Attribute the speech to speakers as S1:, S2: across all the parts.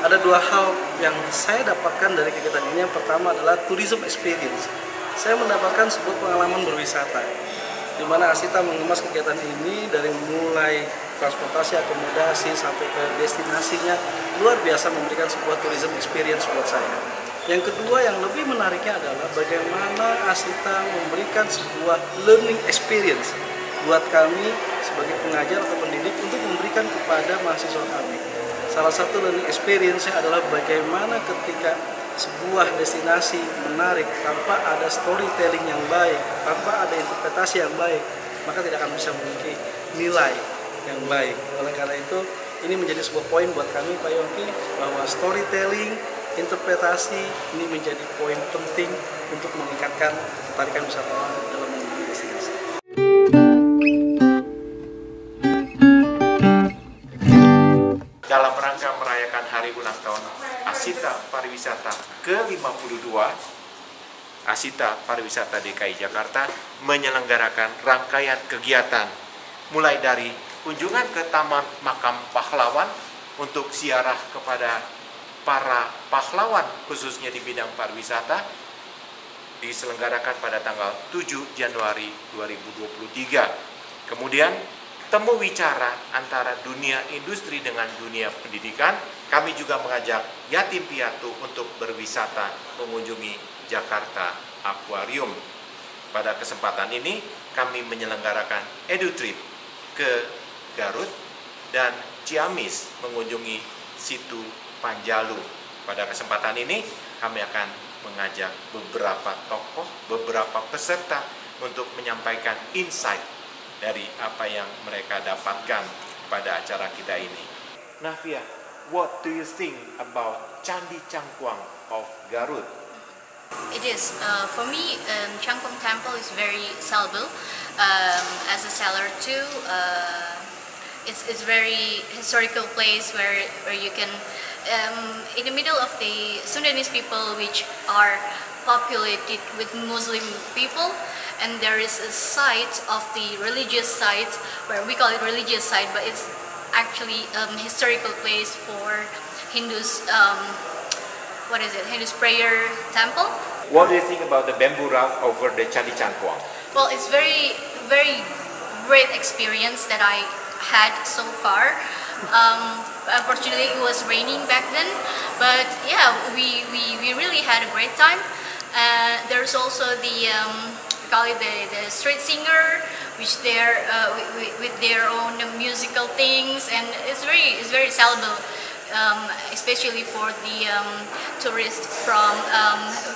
S1: Ada dua hal yang saya dapatkan dari kegiatan ini. Yang pertama adalah tourism experience. Saya mendapatkan sebuah pengalaman berwisata, di mana Asita mengemas kegiatan ini dari mulai transportasi, akomodasi, sampai ke destinasinya, luar biasa memberikan sebuah tourism experience buat saya. Yang kedua yang lebih menariknya adalah bagaimana Asita memberikan sebuah learning experience buat kami sebagai pengajar atau pendidik untuk memberikan kepada mahasiswa kami. Salah satu learning experience-nya adalah bagaimana ketika sebuah destinasi menarik tanpa ada storytelling yang baik, tanpa ada interpretasi yang baik, maka tidak akan bisa memiliki nilai yang baik. Oleh karena itu, ini menjadi sebuah poin buat kami, Pak Yongki, bahwa storytelling, interpretasi ini menjadi poin penting untuk meningkatkan ketertarikan wisatawan dalam mengunjungi destinasi.
S2: Dalam rangka merayakan hari ulang tahun Asita Pariwisata ke-52, Asita Pariwisata DKI Jakarta menyelenggarakan rangkaian kegiatan mulai dari kunjungan ke Taman Makam Pahlawan untuk ziarah kepada para pahlawan khususnya di bidang pariwisata, diselenggarakan pada tanggal 7 Januari 2023. Kemudian temu wicara antara dunia industri dengan dunia pendidikan. Kami juga mengajak yatim piatu untuk berwisata mengunjungi Jakarta Aquarium. Pada kesempatan ini kami menyelenggarakan EduTrip ke Garut dan Ciamis mengunjungi situ Panjalu. Pada kesempatan ini kami akan mengajak beberapa tokoh, beberapa peserta untuk menyampaikan insight dari apa yang mereka dapatkan pada acara kita ini. Navia, what do you think about Candi Cangkuang of Garut?
S3: It is. For me, Cangkuang Temple is very sellable. As a seller too, it's very historical place where you can, in the middle of the Sundanese people, which are populated with Muslim people, and there is a site of the religious site where we call it religious site, but it's actually historical place for Hindus. Hindus prayer temple.
S2: What do you think about the bamboo raft over the Candi Cangkuang?
S3: Well, it's very great experience that I had so far. Unfortunately, it was raining back then, but yeah, we really had a great time. There's also the call it the street singer, which they're with their own musical things, and it's very sellable, especially for the tourists from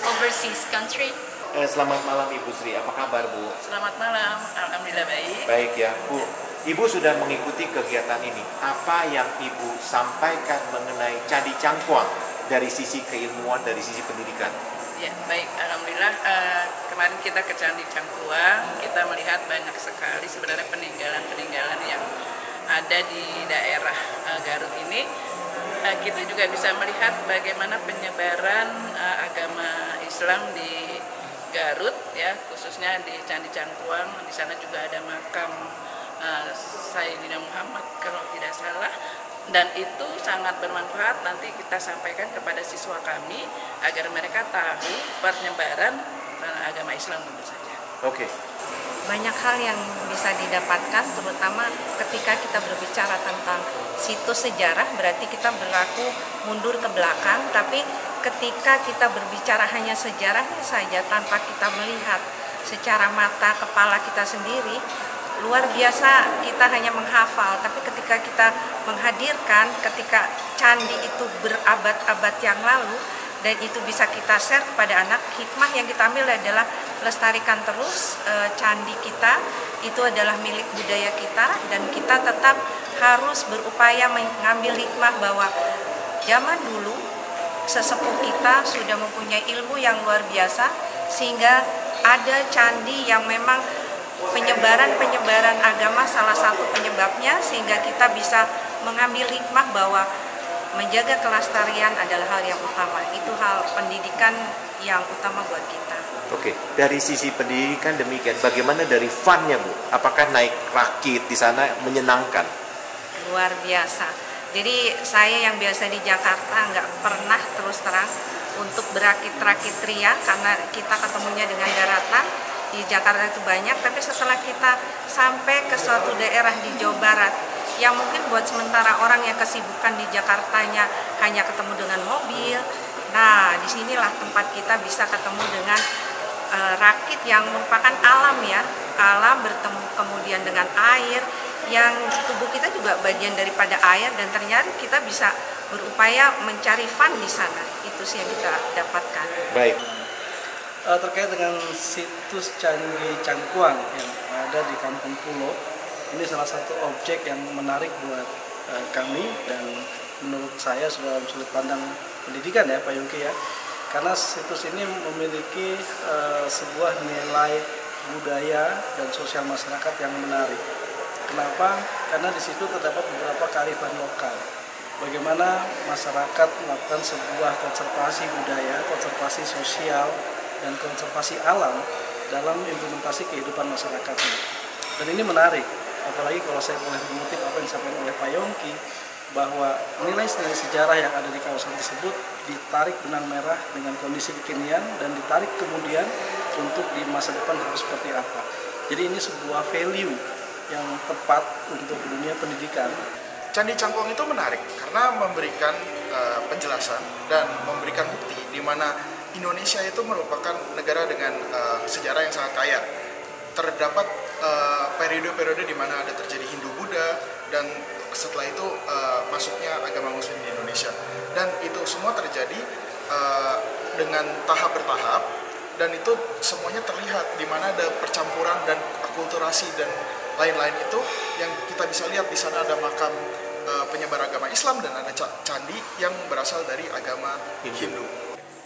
S3: overseas country.
S2: Selamat malam Ibu Sri, apa kabar Bu?
S4: Selamat malam, alhamdulillah baik.
S2: Baik ya Bu, Ibu sudah mengikuti kegiatan ini. Apa yang Ibu sampaikan mengenai Candi Cangkuang dari sisi keilmuan, dari sisi pendidikan?
S4: Ya baik, alhamdulillah kemarin kita ke Candi Cangkuang, kita melihat banyak sekali sebenarnya peninggalan-peninggalan yang ada di daerah Garut ini. Kita juga bisa melihat bagaimana penyebaran agama Islam di Garut, ya khususnya di Candi Cangkuang. Di sana juga ada makam Sayyidina Muhammad kalau tidak salah. Dan itu sangat bermanfaat, nanti kita sampaikan kepada siswa kami agar mereka tahu penyebaran agama Islam tentu saja.
S2: Oke.
S5: Banyak hal yang bisa didapatkan, terutama ketika kita berbicara tentang situs sejarah, berarti kita berlaku mundur ke belakang, tapi ketika kita berbicara hanya sejarahnya saja tanpa kita melihat secara mata kepala kita sendiri, luar biasa kita hanya menghafal, tapi ketika kita menghadirkan, ketika candi itu berabad-abad yang lalu, dan itu bisa kita share kepada anak, hikmah yang kita ambil adalah lestarikan terus candi kita, itu adalah milik budaya kita, dan kita tetap harus berupaya mengambil hikmah bahwa zaman dulu sesepuh kita sudah mempunyai ilmu yang luar biasa, sehingga ada candi yang memang penyebaran agama salah satu penyebabnya, sehingga kita bisa mengambil hikmah bahwa menjaga kelestarian adalah hal yang utama. Itu hal pendidikan yang utama buat kita.
S2: Oke, dari sisi pendidikan demikian. Bagaimana dari fun-nya Bu? Apakah naik rakit di sana menyenangkan?
S5: Luar biasa. Jadi saya yang biasa di Jakarta nggak pernah terus terang untuk berakit-rakit ria karena kita ketemunya dengan daratan. Di Jakarta itu banyak, tapi setelah kita sampai ke suatu daerah di Jawa Barat yang mungkin buat sementara orang yang kesibukan di Jakartanya hanya ketemu dengan mobil, nah disinilah tempat kita bisa ketemu dengan rakit yang merupakan alam ya, alam bertemu kemudian dengan air, yang tubuh kita juga bagian daripada air, dan ternyata kita bisa berupaya mencari fun di sana. Itu sih yang kita dapatkan.
S2: Baik.
S1: Terkait dengan situs Candi Cangkuang yang ada di Kampung Pulo, ini salah satu objek yang menarik buat kami, dan menurut saya sudah dalam sudut pandang pendidikan ya Pak Yongki ya, karena situs ini memiliki sebuah nilai budaya dan sosial masyarakat yang menarik. Kenapa? Karena di situ terdapat beberapa kearifan lokal. Bagaimana masyarakat melakukan sebuah konservasi budaya, konservasi sosial, dan konservasi alam dalam implementasi kehidupan masyarakatnya. Dan ini menarik, apalagi kalau saya boleh mengutip apa yang disampaikan oleh Pak Yongki, bahwa nilai-nilai sejarah yang ada di kawasan tersebut ditarik benang merah dengan kondisi kekinian dan ditarik kemudian untuk di masa depan harus seperti apa. Jadi ini sebuah value yang tepat untuk dunia pendidikan.
S6: Candi Cangkuang itu menarik karena memberikan penjelasan dan memberikan bukti di mana Indonesia itu merupakan negara dengan sejarah yang sangat kaya. Terdapat periode-periode di mana ada terjadi Hindu-Buddha, dan setelah itu masuknya agama Muslim di Indonesia. Dan itu semua terjadi dengan tahap bertahap, dan itu semuanya terlihat di mana ada percampuran dan akulturasi dan lain-lain itu yang kita bisa lihat. Di sana ada makam penyebar agama Islam dan ada candi yang berasal dari agama Hindu.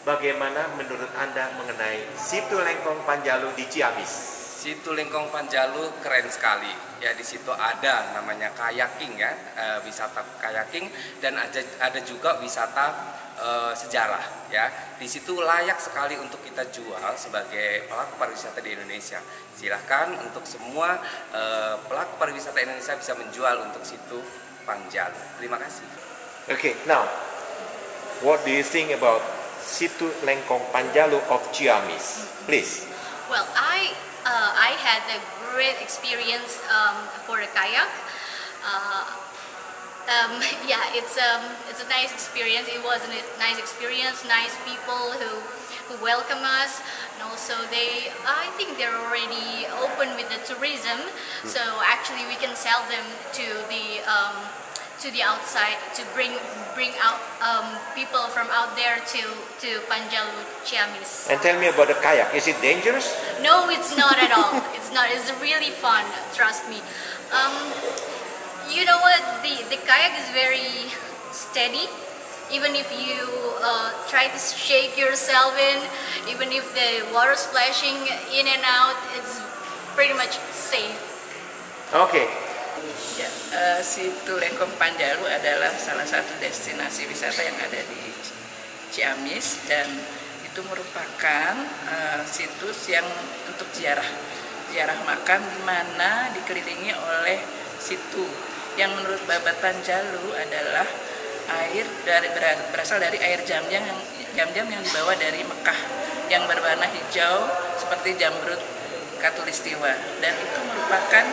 S2: Bagaimana menurut Anda mengenai situ Lengkong Panjalu di Ciamis?
S7: Situ Lengkong Panjalu keren sekali. Ya, di situ ada namanya kayaking ya, wisata kayaking, dan ada juga wisata sejarah ya. Di situ layak sekali untuk kita jual sebagai pelaku pariwisata di Indonesia. Silahkan untuk semua pelaku pariwisata Indonesia bisa menjual untuk situ Panjalu. Terima kasih.
S2: Okay, now what do you think about Situ Lengkong Panjalu of Ciamis? Please.
S3: Well, I had a great experience for a kayak. Yeah, it's a nice experience. It was a nice experience. Nice people who welcome us, and also I think they're already open with the tourism. So actually, we can sell them to the outside to bring out people from out there to Panjalu Ciamis.
S2: And tell me about the kayak. Is it dangerous?
S3: No, it's not at all. It's not. It's really fun. Trust me. You know what? The kayak is very steady. Even if you try to shake yourself even if the water splashing in and out, it's pretty much safe.
S2: Okay.
S4: Ya, Situ Lengkong Panjalu adalah salah satu destinasi wisata yang ada di Ciamis, dan itu merupakan situs yang untuk ziarah makam, di mana dikelilingi oleh situ yang menurut Babat Panjalu adalah berasal dari air jam-jam yang dibawa dari Mekah yang berwarna hijau seperti jamrud Katulistiwa, dan itu merupakan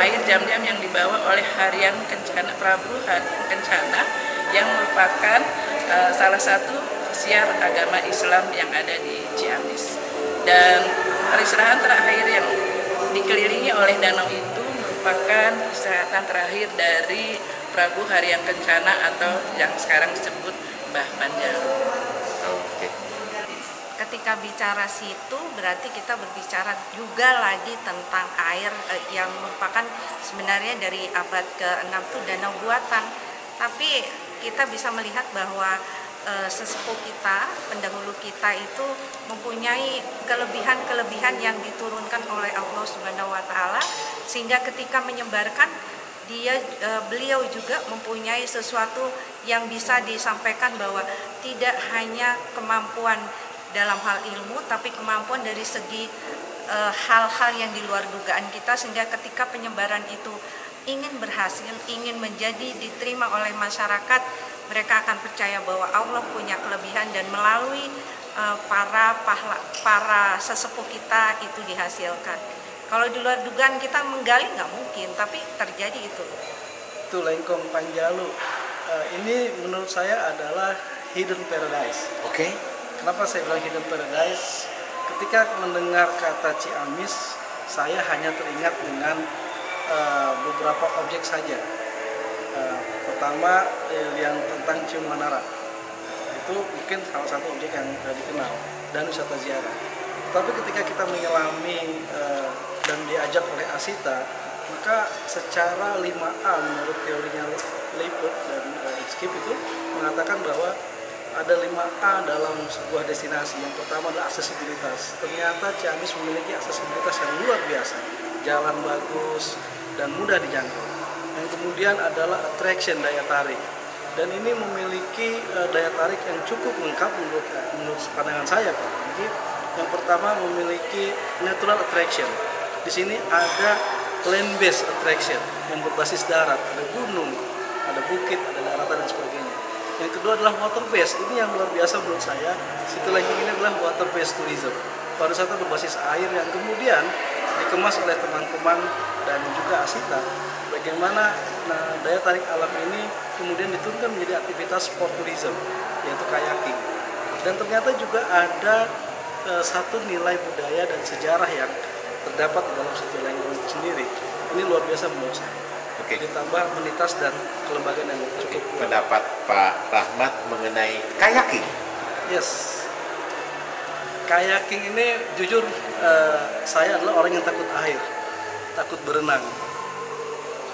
S4: air jam-jam yang dibawa oleh Harian Kencana, Prabu Harian Kencana, yang merupakan salah satu siar agama Islam yang ada di Ciamis. Dan peristirahatan terakhir yang dikelilingi oleh danau itu merupakan peristirahatan terakhir dari Prabu Harian Kencana atau yang sekarang disebut Mbah Panjalu.
S2: Okay.
S5: Ketika bicara situ berarti kita berbicara juga lagi tentang air yang merupakan sebenarnya dari abad ke-6 itu danau buatan. Tapi kita bisa melihat bahwa sesepuh kita, pendahulu kita itu mempunyai kelebihan-kelebihan yang diturunkan oleh Allah Subhanahu wa taala, sehingga ketika menyebarkan beliau juga mempunyai sesuatu yang bisa disampaikan, bahwa tidak hanya kemampuan dalam hal ilmu, tapi kemampuan dari segi hal-hal yang di luar dugaan kita, sehingga ketika penyebaran itu ingin berhasil, ingin menjadi diterima oleh masyarakat, mereka akan percaya bahwa Allah punya kelebihan dan melalui para sesepuh kita itu dihasilkan. Kalau di luar dugaan kita menggali nggak mungkin, tapi terjadi itu.
S1: Itu Lengkong Panjalu. Ini menurut saya adalah hidden paradise.
S2: Oke.
S1: Kenapa saya bilang hidden paradise? Ketika mendengar kata Ciamis, saya hanya teringat dengan beberapa objek saja. Pertama yang tentang Cium Manara, itu mungkin salah satu objek yang dikenal dan wisata ziarah. Tapi ketika kita menyelami dan diajak oleh Asita, maka secara 5A menurut teorinya Leipert dan Skip itu mengatakan bahwa ada 5A dalam sebuah destinasi. Yang pertama adalah aksesibilitas. Ternyata Ciamis memiliki aksesibilitas yang luar biasa, jalan bagus dan mudah dijangkau. Yang kemudian adalah attraction, daya tarik, dan ini memiliki daya tarik yang cukup lengkap menurut pandangan saya, Pak. Jadi yang pertama memiliki natural attraction. Di sini ada land based attraction yang berbasis darat, ada gunung, ada bukit, ada daratan dan sebagainya. Yang kedua adalah water based. Ini yang luar biasa menurut saya. Situ Lengkong ini adalah water based tourism, pariwisata berbasis air yang kemudian dikemas oleh teman-teman dan juga Asita. Bagaimana daya tarik alam ini kemudian diturunkan menjadi aktivitas sport tourism, yaitu kayaking. Dan ternyata juga ada satu nilai budaya dan sejarah yang terdapat di dalam Situ Lengkong itu sendiri. Ini luar biasa menurut saya.
S2: Oke.
S1: Ditambah amenitas dan kelembagaan yang cukup kuat.
S2: Pendapat Pak Rahmat mengenai kayaking.
S1: Yes. Kayaking ini jujur saya adalah orang yang takut air, takut berenang.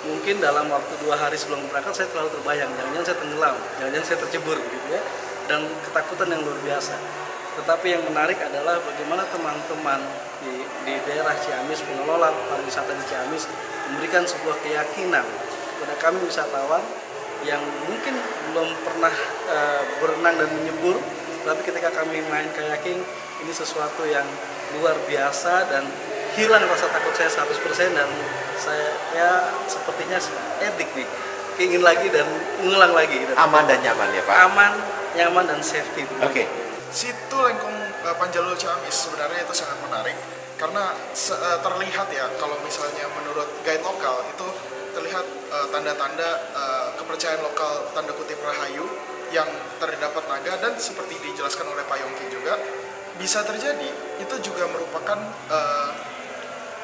S1: Mungkin dalam waktu 2 hari sebelum berangkat saya terlalu terbayang, jangan-jangan saya tenggelam, jangan-jangan saya tercebur gitu ya, dan ketakutan yang luar biasa. Tetapi yang menarik adalah bagaimana teman-teman di daerah Ciamis, pengelola pariwisata di Ciamis memberikan sebuah keyakinan kepada kami wisatawan yang mungkin belum pernah berenang dan menyebur, tapi ketika kami main kayaking, ini sesuatu yang luar biasa dan hilang rasa takut saya 100%, dan saya sepertinya edik nih, ingin lagi dan mengulang lagi.
S2: Aman dan nyaman ya Pak?
S1: Aman, nyaman dan safety.
S2: Oke.
S6: Situ Lengkong Panjalu Ciamis sebenarnya itu sangat menarik karena terlihat ya, kalau misalnya menurut guide lokal itu terlihat tanda-tanda kepercayaan lokal, tanda kutip rahayu yang terdapat naga, dan seperti dijelaskan oleh Pak Yongki juga bisa terjadi itu juga merupakan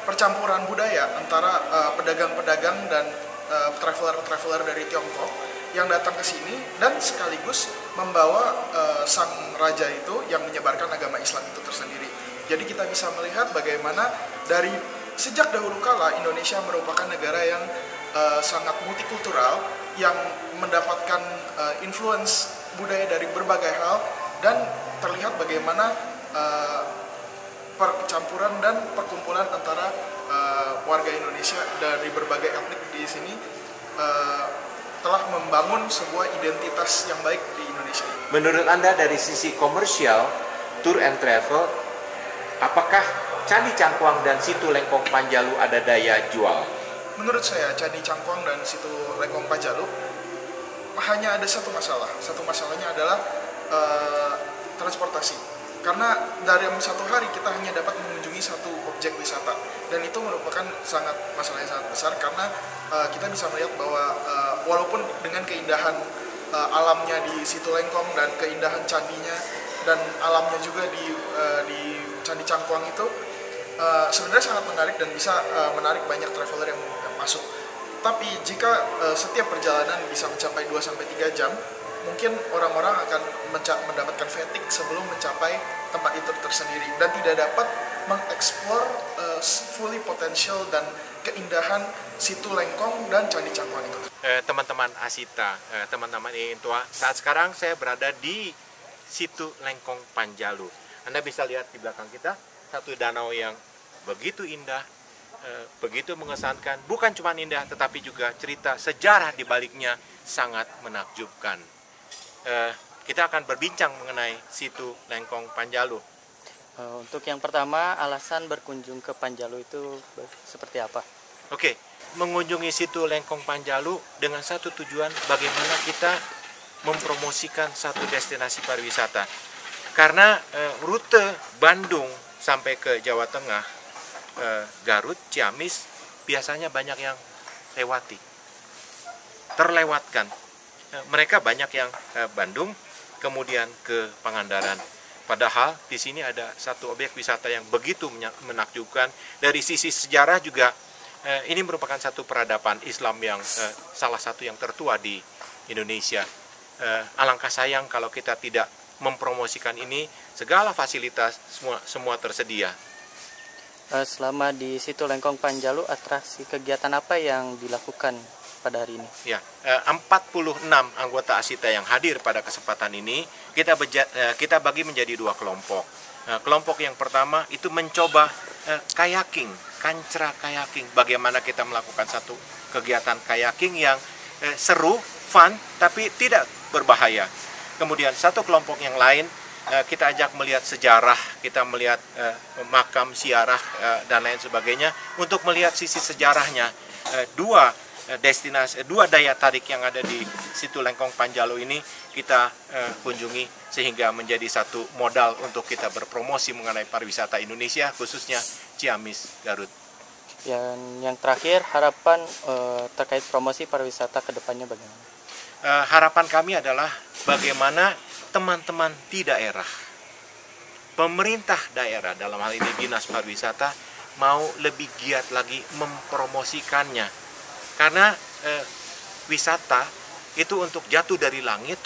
S6: percampuran budaya antara pedagang-pedagang dan traveler-traveler dari Tiongkok yang datang ke sini dan sekaligus membawa sang raja itu yang menyebarkan agama Islam itu tersendiri. Jadi kita bisa melihat bagaimana dari sejak dahulu kala Indonesia merupakan negara yang sangat multikultural yang mendapatkan influence budaya dari berbagai hal, dan terlihat bagaimana percampuran dan perkumpulan antara warga Indonesia dari berbagai etnik di sini telah membangun sebuah identitas yang baik di Indonesia.
S2: Menurut Anda dari sisi komersial, tour and travel, apakah Candi Cangkuang dan Situ Lengkong Panjalu ada daya jual?
S6: Menurut saya Candi Cangkuang dan Situ Lengkong Panjalu hanya ada satu masalah. Satu masalahnya adalah transportasi. Karena dalam satu hari kita hanya dapat mengunjungi satu objek wisata, dan itu merupakan masalah yang sangat besar karena kita bisa melihat bahwa walaupun dengan keindahan alamnya di Situ Lengkong dan keindahan candinya dan alamnya juga di Candi Cangkuang itu sebenarnya sangat menarik dan bisa menarik banyak traveler yang masuk. Tapi jika setiap perjalanan bisa mencapai 2-3 jam, mungkin orang-orang akan mendapatkan fatigue sebelum mencapai tempat itu tersendiri dan tidak dapat mengeksplor fully potential dan keindahan Situ Lengkong dan Candi Cangkuang itu.
S2: Teman-teman Asita, teman-teman Intua, saat sekarang saya berada di Situ Lengkong Panjalu. Anda bisa lihat di belakang kita satu danau yang begitu indah, begitu mengesankan. Bukan cuma indah, tetapi juga cerita sejarah di baliknya sangat menakjubkan. Kita akan berbincang mengenai Situ Lengkong Panjalu.
S8: Untuk yang pertama, alasan berkunjung ke Panjalu itu seperti apa?
S2: Oke, mengunjungi situ Lengkong Panjalu dengan satu tujuan bagaimana kita mempromosikan satu destinasi pariwisata. Karena rute Bandung sampai ke Jawa Tengah, Garut, Ciamis, biasanya banyak yang lewati, terlewatkan. Mereka banyak yang Bandung, kemudian ke Pangandaran. Padahal di sini ada satu objek wisata yang begitu menakjubkan. Dari sisi sejarah juga, ini merupakan satu peradaban Islam yang salah satu yang tertua di Indonesia. Alangkah sayang kalau kita tidak mempromosikan ini. Segala fasilitas semua tersedia.
S8: Selama di situ Lengkong Panjalu, atraksi kegiatan apa yang dilakukan pada hari ini?
S2: Ya, 46 anggota Asita yang hadir pada kesempatan ini kita bagi menjadi 2 kelompok. Kelompok yang pertama itu mencoba kayaking, kancra kayaking. Bagaimana kita melakukan satu kegiatan kayaking yang seru, fun, tapi tidak berbahaya. Kemudian satu kelompok yang lain kita ajak melihat sejarah, kita melihat makam ziarah dan lain sebagainya untuk melihat sisi sejarahnya. Dua daya tarik yang ada di situ Lengkong Panjalu ini kita kunjungi sehingga menjadi satu modal untuk kita berpromosi mengenai pariwisata Indonesia, khususnya Ciamis, Garut.
S8: Yang terakhir, harapan terkait promosi pariwisata ke depannya bagaimana?
S2: Harapan kami adalah bagaimana teman-teman di daerah, pemerintah daerah, dalam hal ini Dinas Pariwisata, mau lebih giat lagi mempromosikannya. Karena wisata itu untuk jatuh dari langit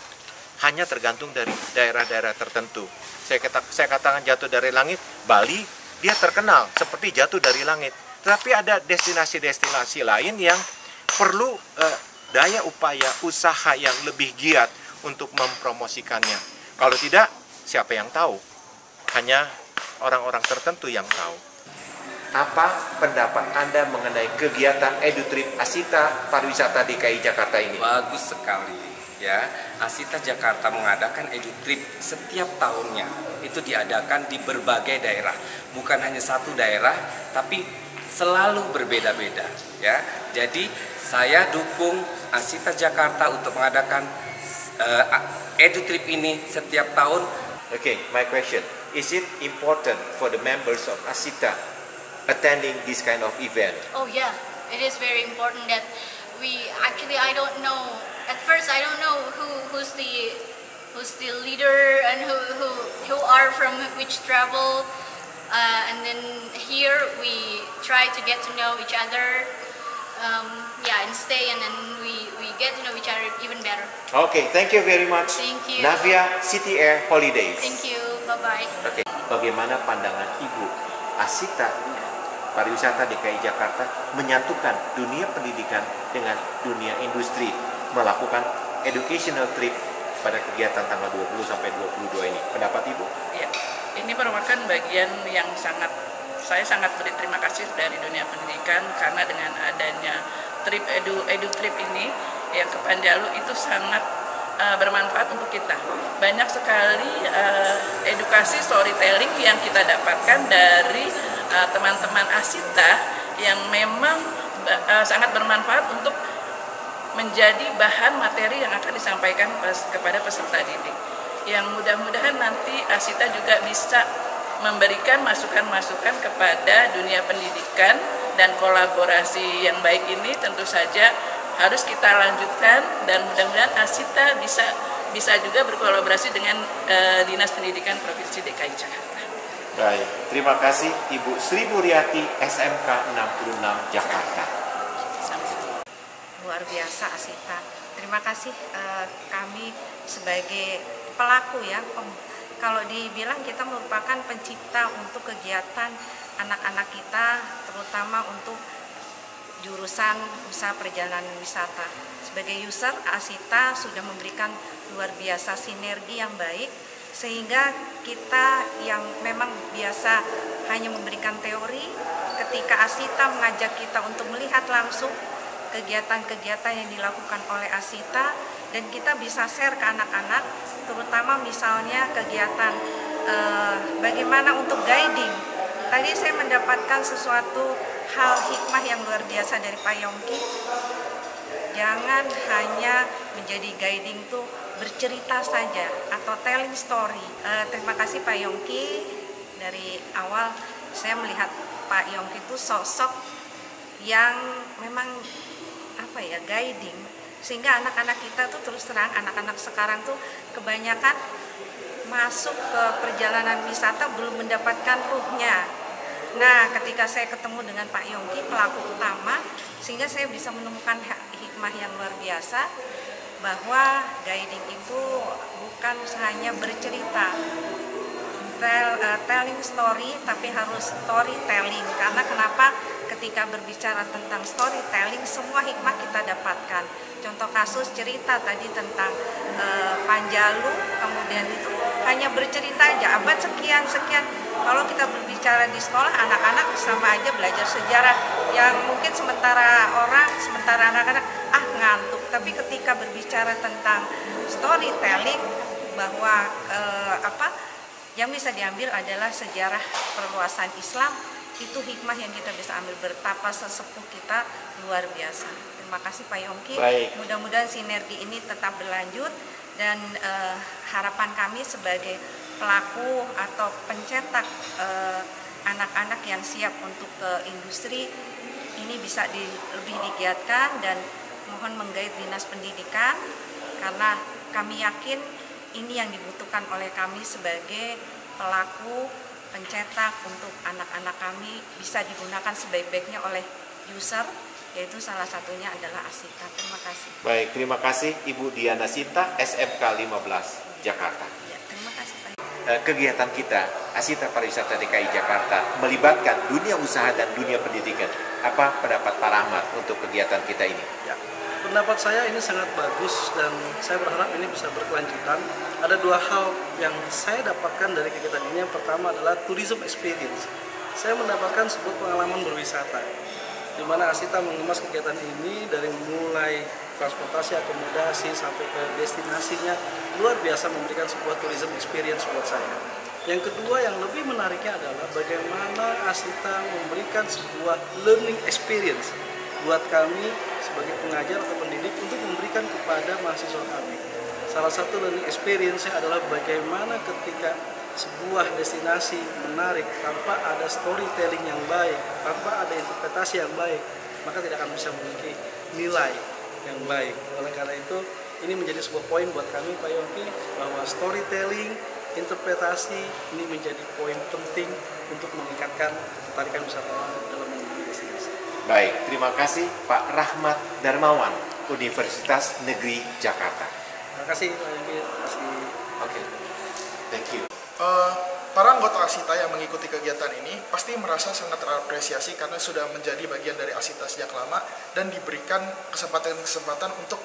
S2: hanya tergantung dari daerah-daerah tertentu. Saya katakan jatuh dari langit, Bali dia terkenal seperti jatuh dari langit. Tapi ada destinasi-destinasi lain yang perlu daya upaya usaha yang lebih giat untuk mempromosikannya. Kalau tidak, siapa yang tahu? Hanya orang-orang tertentu yang tahu. Apa pendapat Anda mengenai kegiatan EduTrip Asita Pariwisata DKI Jakarta ini?
S7: Bagus sekali ya. Asita Jakarta mengadakan EduTrip setiap tahunnya. Itu diadakan di berbagai daerah. Bukan hanya satu daerah, tapi selalu berbeda-beda ya. Jadi saya dukung Asita Jakarta untuk mengadakan EduTrip ini setiap tahun.
S2: Okay, my question. Is it important for the members of Asita attending this kind of event?
S3: Oh yeah, it is very important that I don't know. At first, I don't know who's the leader and who are from which travel. And then here we try to get to know each other. And stay, and then we get to know each other even better.
S2: Okay, thank you very much.
S3: Thank you.
S2: Navia City Air Holidays.
S3: Thank you. Bye-bye.
S2: Okay. Bagaimana pandangan Ibu Asita Pariwisata DKI Jakarta menyatukan dunia pendidikan dengan dunia industri, melakukan educational trip pada kegiatan tanggal 20 sampai 22 ini? Pendapat Ibu?
S4: Ya, ini merupakan bagian yang saya sangat berterima kasih dari dunia pendidikan, karena dengan adanya trip EduTrip ini yang ke Panjalu itu sangat bermanfaat untuk kita. Banyak sekali edukasi storytelling yang kita dapatkan dari teman-teman Asita yang memang sangat bermanfaat untuk menjadi bahan materi yang akan disampaikan kepada peserta didik. Yang mudah-mudahan nanti Asita juga bisa memberikan masukan-masukan kepada dunia pendidikan, dan kolaborasi yang baik ini tentu saja harus kita lanjutkan, dan mudah-mudahan Asita bisa juga berkolaborasi dengan Dinas Pendidikan Provinsi DKI Jakarta.
S2: Baik, terima kasih Ibu Sri Muryati, SMK 66 Jakarta.
S5: Luar biasa Asita. Terima kasih kami sebagai pelaku ya. Kalau dibilang kita merupakan pencipta untuk kegiatan anak-anak kita, terutama untuk jurusan usaha perjalanan wisata. Sebagai user, Asita sudah memberikan luar biasa sinergi yang baik, sehingga kita yang memang biasa hanya memberikan teori, ketika Asita mengajak kita untuk melihat langsung kegiatan-kegiatan yang dilakukan oleh Asita, dan kita bisa share ke anak-anak, terutama misalnya kegiatan bagaimana untuk guiding. Tadi saya mendapatkan sesuatu hal hikmah yang luar biasa dari Pak Yongki. Jangan hanya menjadi guiding tuh bercerita saja atau telling story. Terima kasih Pak Yongki. Dari awal saya melihat Pak Yongki itu sosok yang memang guiding, sehingga anak-anak kita tuh terus terang, anak-anak sekarang tuh kebanyakan masuk ke perjalanan wisata belum mendapatkan ruhnya. Nah, ketika saya ketemu dengan Pak Yongki, pelaku utama, sehingga saya bisa menemukan hikmah yang luar biasa, bahwa guiding itu bukan hanya bercerita, telling story, tapi harus storytelling. Karena kenapa? Ketika berbicara tentang storytelling, semua hikmah kita dapatkan. Contoh kasus cerita tadi tentang Panjalu, kemudian itu hanya bercerita aja, abad sekian. Kalau kita berbicara di sekolah, anak-anak sama aja belajar sejarah yang mungkin sementara anak-anak ngantuk. Tapi ketika berbicara tentang storytelling, bahwa yang bisa diambil adalah sejarah perluasan Islam, itu hikmah yang kita bisa ambil. Betapa sesepuh kita luar biasa. Terima kasih Pak Yongki. Mudah-mudahan sinergi ini tetap berlanjut, dan harapan kami sebagai pelaku atau pencetak anak-anak yang siap untuk ke industri ini bisa lebih digiatkan, dan mohon menggait Dinas Pendidikan, karena kami yakin ini yang dibutuhkan oleh kami sebagai pelaku pencetak untuk anak-anak kami, bisa digunakan sebaik-baiknya oleh user, yaitu salah satunya adalah Asita. Terima kasih.
S2: Baik, terima kasih Ibu Diana Sinta, SMK 15 Jakarta.
S5: Ya, terima kasih Pak.
S2: Kegiatan kita, Asita Pariwisata DKI Jakarta, melibatkan dunia usaha dan dunia pendidikan. Apa pendapat Pak Rahmat untuk kegiatan kita ini?
S1: Ya, pendapat saya ini sangat bagus, dan saya berharap ini bisa berkelanjutan. Ada dua hal yang saya dapatkan dari kegiatan ini. Yang pertama adalah tourism experience. Saya mendapatkan sebuah pengalaman berwisata, di mana Asita mengemas kegiatan ini dari mulai transportasi, akomodasi, sampai ke destinasinya, luar biasa memberikan sebuah tourism experience buat saya. Yang kedua yang lebih menariknya adalah bagaimana Asita memberikan sebuah learning experience buat kami sebagai pengajar atau pendidik untuk memberikan kepada mahasiswa kami. Salah satu learning experience-nya adalah bagaimana ketika sebuah destinasi menarik tanpa ada storytelling yang baik, tanpa ada interpretasi yang baik, maka tidak akan bisa memiliki nilai yang baik. Oleh karena itu, ini menjadi sebuah poin buat kami Pak Yongki, bahwa storytelling, interpretasi ini menjadi poin penting untuk meningkatkan ketertarikan wisatawan dalam mengunjungi destinasi.
S2: Baik, terima kasih Pak Rahmat Darmawan, Universitas Negeri Jakarta.
S1: Terima kasih Pak Yongki. Terima kasih.
S2: Oke, thank you.
S6: Para anggota Asita yang mengikuti kegiatan ini pasti merasa sangat terapresiasi karena sudah menjadi bagian dari Asita sejak lama dan diberikan kesempatan untuk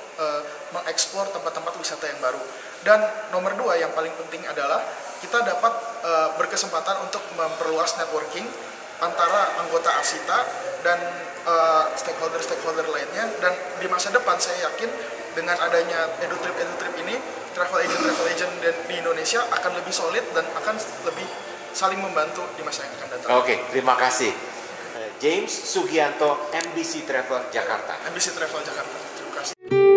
S6: mengeksplor tempat-tempat wisata yang baru. Dan nomor dua yang paling penting adalah kita dapat berkesempatan untuk memperluas networking antara anggota Asita dan stakeholder lainnya. Dan di masa depan saya yakin dengan adanya EduTrip ini, travel agent di Indonesia akan lebih solid dan akan lebih saling membantu di masa yang akan datang.
S2: Oke, terima kasih. James Sugianto, MBC Travel Jakarta.
S6: MBC Travel Jakarta. Terima kasih.